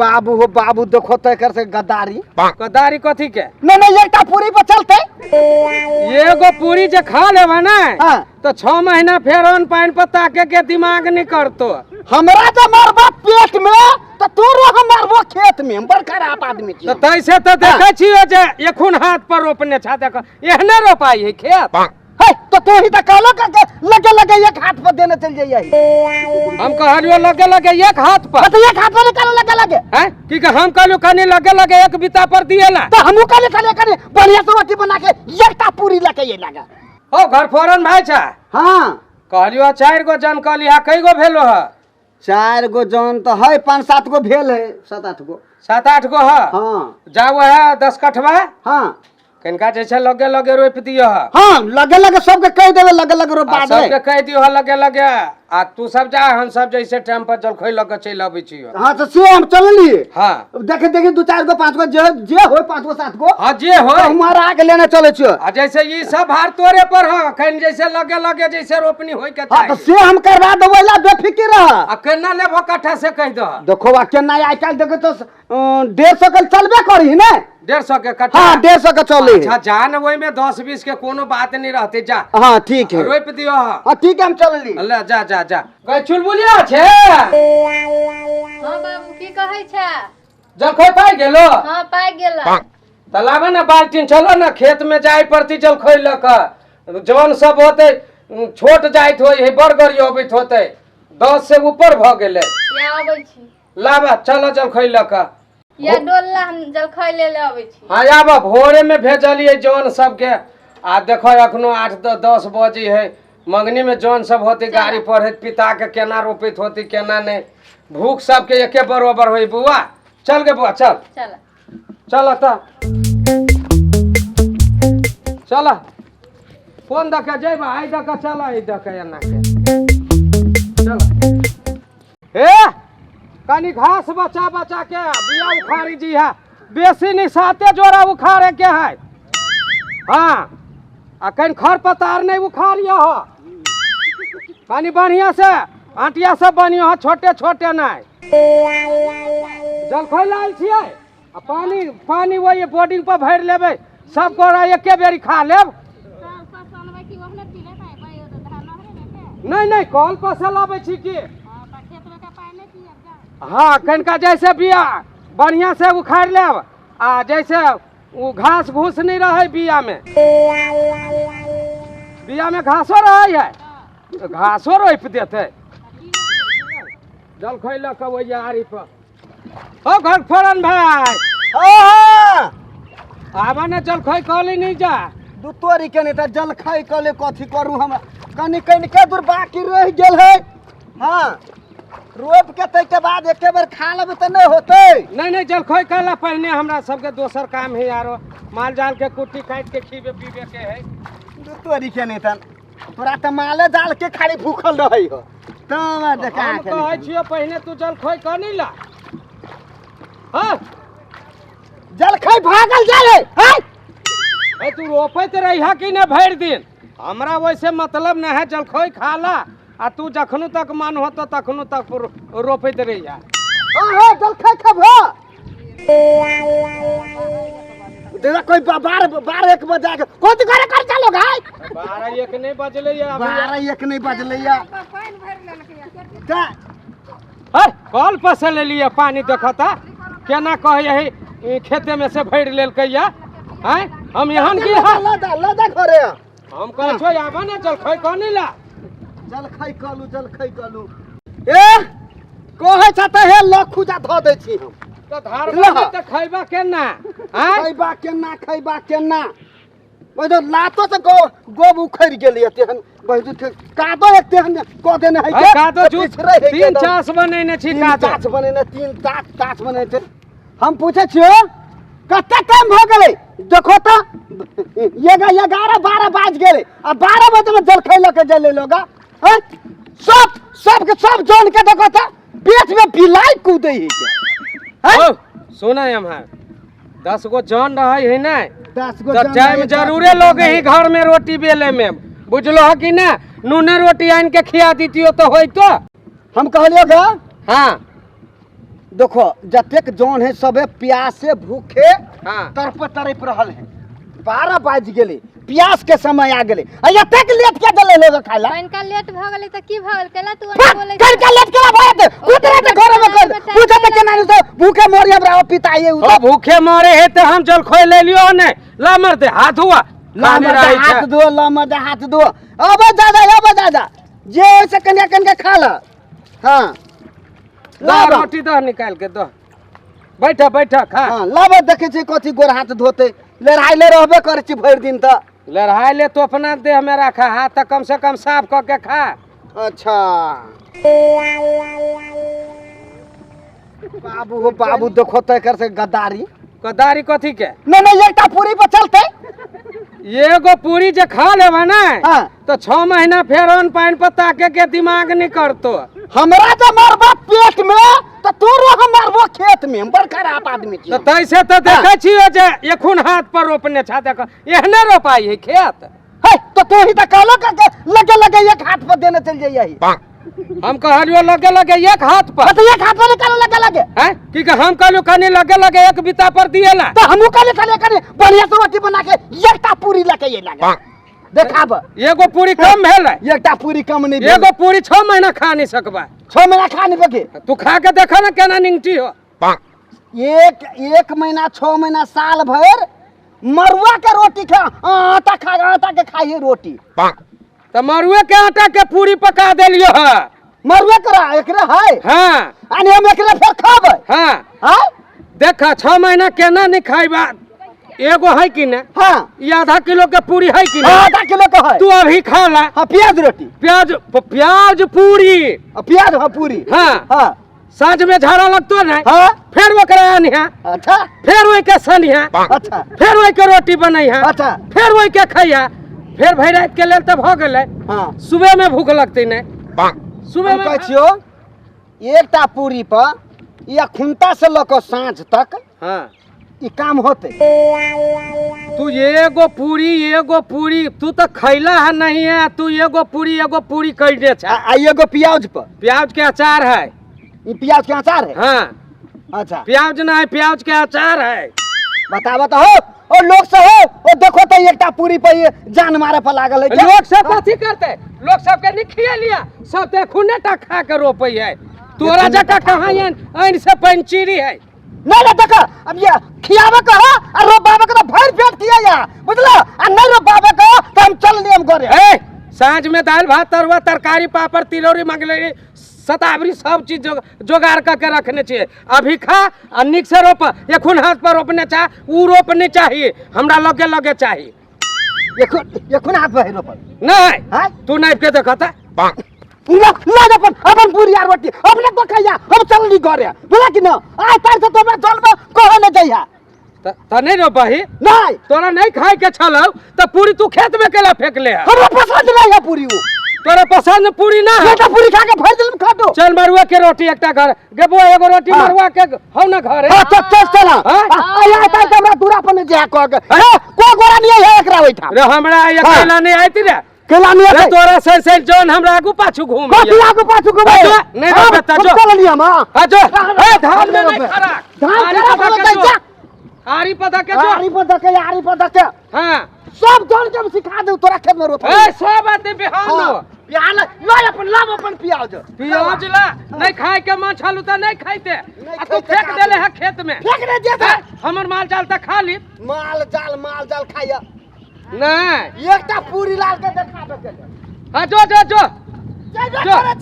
बाबू हो बाबू, देखो तो कर से गद्दारी गद्दारी कथी के? नहीं एकटा पूरी पर चलते एगो पूरी जे खा लेबा ना हाँ। तो 6 महीना फेर अन्न पानी पर ताके के दिमाग नहीं करतो। हमरा तो मारबा पेट में तो तोरो हम मारबो खेत में, हम बड़ खराब आदमी छी। तो तैसे तो देखे छियो जे एखुन हाथ पर रोपने छा, देखो एहने रोपाई है खेत। है तो तू ही तो कहलो के लगे लगे एक हाथ पर देने चल जाइए। हम कहलियो लगे लगे एक हाथ पर, तो एक हाथ पर निकालो लगे लगे हैं की के हम कहलियो कनी लगे लगे एक बिता पर दिएला। तो हमहू कहले कहले बढ़िया से रोटी बना के एकटा पूरी लेके ये लगा। ओ घर फोरन भाई छा। हां कहलियो 4 गो जन कहलिया कई गो भेलो ह? 4 गो जन तो है, 5-7 गो भेल है, 7-8 गो 7-8 गो ह। हां जाओ है 10 कठवा। हां कनका जैसे लगे लगे रोप दियो ह। हां लगे लगे सबके कह देवे लगे लगे रोपा दे। सबके कह दियो ह लगे लगे। आ तू सब जा, हम सब जैसे टाइम पर जल खोई लगे चल आबै छियो। हां तो से हम चल लिए। हां देखे देखे 2-4 गो 5 गो जे हो 5 गो 7 गो हां जे हो हमारा आगे लेने चले छियो। आ जैसे ई सब भार तोरे पर ह, खन जैसे लगे लगे जैसे रोपनी होई के हां तो चाहिए। से हम करवा देबै ला बेफिक्र रह। आ केना लेबो कट्ठा से कह दो। देखो बा केना आइ काल देखे तो 150 के चलबे करी ने। 150 के कट्ठा। हां 150 के चली। अच्छा जान ओइ में 10-20 के कोनो बात नहीं रहते, जा। हां ठीक है, रोप दियो ह। हां ठीक है हम चल ली। ले जा जा जा। कह चुलबुलिया छे। हां बाबू की कहै छै? जखै पाइ गेलो। हां पाइ गेला। तलाबे ना बाल्टीन, चलो ना खेत में जाय पड़ती जल खोल लक। जवान सब होते छोट जाइत होय है, बड़गरी होबैत होते 10 से ऊपर भ गेले। या आबै छी। लाबा चलो जल खोल लक। या डोला हम जलखै ले आबै छी। हां आबा भोरे में भेजलिए जवान सब के। आ देखो अखनो 8-10 बजे है, मंगनी में जवान सब होते गाड़ी पर है, पिता के केना रोपित होती केना नहीं। भूख सबके एके बराबर होई। बुआ चल गे बुआ चल। चल चल त चल फोन दके जेबा आई दके चल आई दके एना के चल। हे कनी घास बचा बचा के बिया उखाड़ी जी है, बेसी नहीं 7 जोड़ा उखाड़े के है। हाँ आ कहीं खर पतार नहीं उखाड़ियो हो, कनी बढ़िया से आटिया सब बनियो हो, छोटे छोटे नहीं। जल खोल लाल छियै आ पानी पानी वही बोर्डिंग पर भर लेबै, सब गोरा एके बेरी खा लेब। नहीं नहीं कॉल पर से लाबै छी की। हाँ कनिका जैसे बिया बढ़िया से उखाड़ लेब, आ जैसे वो घास घूस नहीं रहे बिया में, बिया में घासो रहे है तो घासो रोप देते। जल खोल के वही आरी पर। ओ घर फोरन भाई आबा ने जल खोई कहली नहीं जा। दू तोरी के नहीं जल खाई कले कथी करू हम, कनी कनी के दूर बाकी रह गेल है। हां रोप के तै के बाद एके बार खा लेबे त नहीं होते। नहीं नहीं जल खोई कहला पहले हमरा सबके दोसर काम है यारो, माल जाल के कुट्टी काट के खीबे पीबे के है। दू तोरी के नहीं तन तोरा त माले जाल के खाली भूखल रहई हो त देखा हम के कहै छियो पहले तू जल खोई कह नहीं ला। हां जल खाई भागल जाले है। ए तू रोपैत रहिहा कि ने भर दिन, हमरा वैसे मतलब न है। जल खोई खा ला आ तू जखनु तक मन होतो तखनु तक रोपैत रहिहा। हां जल खाई खबो देखा कोई 12-1 बजे के कोती करे कर चलो गाय। 12-1 नहीं बजले या 12-1 नहीं बजले या का। अरे कॉल पर से ले लिया पानी, देखता केना कहे है खेते में से भर लेल कैया हैं। हम यहाँ की है लदा घरे हम कह छो आबा ना जल खोई कह नहीं ला। जल खाई कलू ए कोहे छ त हे लखुजा ध दे छी हम। तो धार में त खैबा केना हैं, खैबा केना ओइ तो लातो से गोब उखड़ गेलिए तेहन बहुत कादो एक तेहन क देने है के कादो जू 3 चास बनेने छी, कादो 3 बनेने 3 तास बनेने थे। हम पूछे छियो कते टाइम भ गेलै, देखो त 11-12 बाज गेलै आ 12 बजे में जल खैल के जले लोगा हैं। सब के सब जोन के देखो त पेट में बिलाई कूदे है के। ओ सुना हमार 10 गो जन रहे है ना, 10 गो तो टाइम जरूरे लोग ही घर में रोटी बेले में, बुझलो हो कि ना। नूने रोटी आन के खिया दीतियो तो होई तो। हम कहलियो गा हाँ देखो जतेक जौन है सबे प्यास से भूखे हाँ तड़प रहल है 12 बाज गेले प्यास के समय आ गेले आ एतेक लेट के देले लोग खाइला इनका लेट भ गेलै त की भ गेल केला तू बस, बोलै कर के लेट के भाई उतरे ते घर में कर पूछे ते केना से भूखे मोरिया ब्राव पिताए ओ भूखे मरे है तो हम चल खोई ले लियो ने ला मर दे हाथ हुआ लामर हाथ दो लामर हाथ दो अब दादा जे से कन्या खा ला हां ला रोटी दो निकाल के दो बैठा बैठा खा हां लाबे देखे छी कथि गोर हाथ धोते लड़ाइले रहबे करे छी भर दिन त लड़ाई ले तो अपना देह में रखा हाथ तक कम से कम साफ करके खा अच्छा बाबू हो बाबू देखो तो कर से गद्दारी कदारी कथी के नहीं एकटा पूरी पर चलते एगो पूरी जे खा लेबा ना हाँ। तो 6 महीना फेर अन्न पानी पर ताके के दिमाग नहीं करतो हमरा तो मारबा पेट में तो तू रह मारबो खेत में बड़ खराब आदमी छी तो तैसे तो देखे छियो जे एखुन हाथ पर रोपने छा देख एहने रोपाई है खेत है तो तू ही तो कहलो के लगे एक हाथ पर देने चल जाइए हम कहलियो लगे लगे एक हाथ पर तो एक हाथ पर निकालो लगे हैं की कि हम कहलियो कनी लगे लगे एक बिता पर दिएला तो हमहू कने बढ़िया से रोटी बना के एकटा पूरी लेके ये लगे देखाब एगो पूरी कम भेल एकटा पूरी कम नहीं एगो पूरी 6 महीना खा नहीं सकबा 6 महीना खा नहीं सके तू खा के देखा ना केना निंगटी हो एक महीना 6 महीना साल भर मरुआ के रोटी खा आटा के खाइए रोटी तो मरुए के आटा के पूरी पका देलियो है मरुआ करा एकरे है हाँ आने हम एकरे फिर खाबै हाँ हां देखा 6 महीना केना नहीं खाइबा एगो है कि ना हां ये आधा किलो के पूरी है कि ना आधा किलो का है तू अभी खा ला हां प्याज रोटी प्याज पूरी प्याज हां पूरी हाँ हां साँझ में झाड़ा लगतो ना हां फिर वो करा आनिहा अच्छा फिर वही के सनिहा अच्छा फिर वही के रोटी बनैहा अच्छा फिर वही के खैया फिर भर रात के लेल तो भ गेलै हां सुबह में भूख लगती नहीं सुबह में कहै छियो एकटा पूरी पर या खुंटा से लक साँझ तक हाँ ई काम होते तू एगो पूरी तू तो खैला है नहीं है तू एगो पूरी कह दे छा एगो प्याज पर प्याज के अचार है ई प्याज के अचार है हाँ अच्छा प्याज ना है प्याज के अचार है बतावा तो हो और लोग से हो और देखो तो एकटा पूरी पर ये जान मारे पर लागल है क्या? लोग सब कथी करते लोग सब के नहीं खिया लिया सब ते खुने टा खा के रोपई है तोरा जका कहाँ ऐन से पंचीरी है नहीं देखा अब ये खियावे कहा और रोबावे का तो भर पेट किया या बुझला और नहीं रोबावे का तो हम चल नियम करे ए सांझ में दाल भात तरुआ तरकारी पापड़ तिलौरी मंगलैरी सतावरी सब चीज जोगाड़ करके रखने चाहिए अभी खा और निक से रोप एखुन हाथ पर रोपने चाह ऊ रोपने चाहिए हमरा लगे लगे चाहिए एखुन हाथ पर रोप नहीं हां तू नहीं के देखता ना अपन पूरी यार रोटी अपने को खाया हम चल नहीं करे बोला कि ना आ तार से तोरा जल में कहो न जइया त नहीं रोपही नहीं तोरा नहीं खाए के छलौ त पूरी तू खेत में केला फेंक ले हमरा पसंद नहीं है पूरी वो तोरा पसंद पूरी ना है बेटा पूरी खा के भर दिल में खा दो चल मरुआ के रोटी एकटा घर गेबो एगो रोटी मरुआ के हो ना घर हां चल चला आया तार के हमरा दूरा पर जे कह के को गोरा नहीं है एकरा बैठा रे हमरा ये केला नहीं आइती रे केला नहीं है तोरा से जोन हमरा आगू पाछू घूम आगू पाछू घूम नहीं बेटा जो चल लिया मां हां जो ए धान में नहीं खड़ा धान आरी पता के जो आरी पता के आरी पता के हां सब जान के सिखा दे तोरा खेत में रोप ए सब आदमी बिहान लो प्याज ला अपन लाम अपन प्याज ला नहीं खाए के मन छलू त नहीं खाइते आ तू फेंक देले है खेत में फेंक दे दे हमर माल जाल त खा ली माल जाल खाया नहीं एकटा पूरी लाल के देखा दे हां जो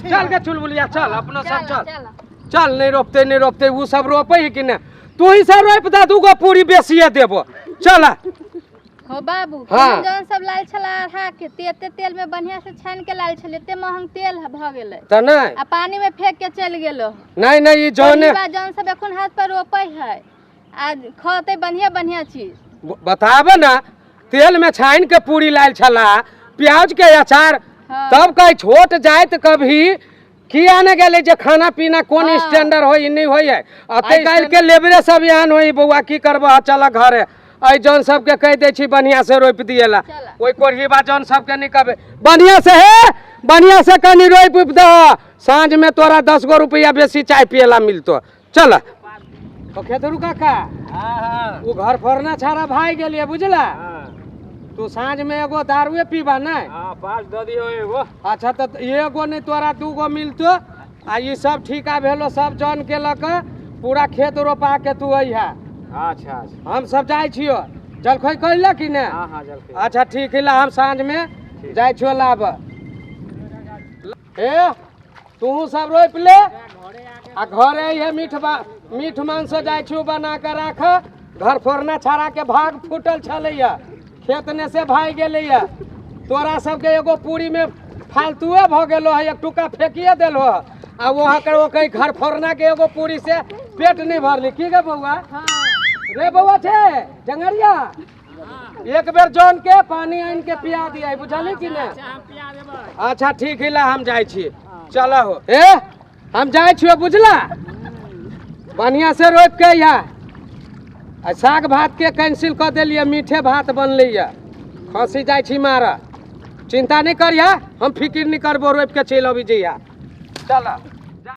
चल के चुलबुलिया चल अपना सब चल नहीं रोपते वो सब रोपे है कि ना तू ही सब रोप दे दूगो पूरी बेसिए देबो चल हो बाबू हाँ। जौन सब लाल छला आधा के तेते तेल में बढ़िया से छान के लाल छले ते महंग तेल भ गेलै त नहीं आ पानी में फेंक के चल गेलो नहीं ई जौने जौन सब एखन हाथ पर रोपै है आ खते बढ़िया चीज बताबे ना तेल में छान के पूरी लाल छला प्याज के अचार हाँ। तब कहीं छोट जाए तो कभी किया न गेले जे खाना पीना कोन हाँ। स्टैंडर्ड होई नहीं होई है अते काल के लेबरे सब यान होई बउआ की करबा चल घरे आई जौन सब के कह दे छी बढ़िया से रोप दिएला ओई कोरही बा जौन सब के नहीं कहबे बढ़िया से कनी रोप द सांझ में तोरा 10 गो रुपया बेसी चाय पिएला मिलतो चल ओ खेतरू काका वो घर फोरना छाड़ा भाई गेलिए बुझला तू सांझ में एगो दारुए पीबा नहीं पाँच दे दियो एगो। अच्छा तो एगो नहीं तोरा दूगो मिलतो आ ये सब ठीका भेलो सब जन के लक पूरा खेत रोपा के तू अइहा अच्छा अच्छा। हम सब जाय छियो जलखै कैला कि ने हाँ हाँ जल्दी। अच्छा ठीक है ला हम सांझ में जाय छियो लाब ए तू सब रोप ले आ घरे ये मीठ मांस जाय छियो बना के राख घर फोरना छाड़ा के भाग फूटल छलैया खेत ने से भाग गेलैया तोरा सबके एगो पूरी में फालतुए भ गेलो है एक टुका फेंकिए देलो आ वहाँ कर वो कहीं घर फोरना के एगो पूरी से पेट नहीं भरली की गे बउआ रे बउआ छे जंगरिया एक बेर जौन के पानी आन के पिया दिया बुझली कि ने अच्छा ठीक है ला हम जाय छी चलो हो ए हम जाय छियो बुझला बढ़िया से रोप के यहाँ आ साग भात के कैंसिल कर दिलिए मीठे भात बनलैया खसी जाय छी मारा चिंता नहीं करिया हम फिक्र नहीं करबो रोप के चल अभी जइया चल